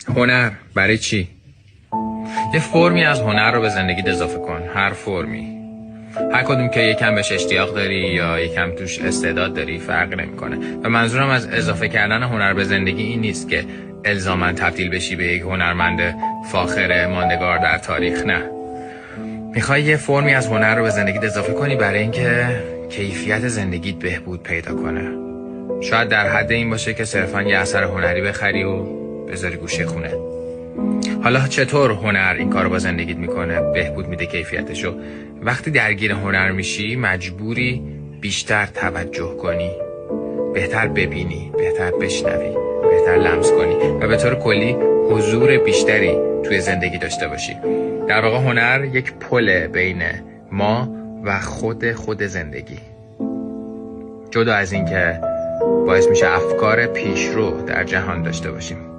هنر برای چی؟ یه فرمی از هنر رو به زندگیت اضافه کن. هر فرمی، هر کدوم که یکم بهش اشتیاق داری یا یکم توش استعداد داری فرق نمیکنه. و منظورم از اضافه کردن هنر به زندگی این نیست که الزاماً تبدیل بشی به یک هنرمند فاخر ماندگار در تاریخ. نه، میخوای یه فرمی از هنر رو به زندگیت اضافه کنی برای اینکه کیفیت زندگیت بهبود پیدا کنه. شاید در حد این باشه که صرفاً یه اثر هنری بخری و بذاری گوشه خونه. حالا چطور هنر این کارو با زندگیت میکنه، بهبود میده کیفیتشو؟ وقتی درگیر هنر میشی مجبوری بیشتر توجه کنی، بهتر ببینی، بهتر بشنوی، بهتر لمس کنی و به طور کلی حضور بیشتری توی زندگی داشته باشی. در واقع هنر یک پل بین ما و خود زندگی. جدا از این که باعث میشه افکار پیشرو در جهان داشته باشیم.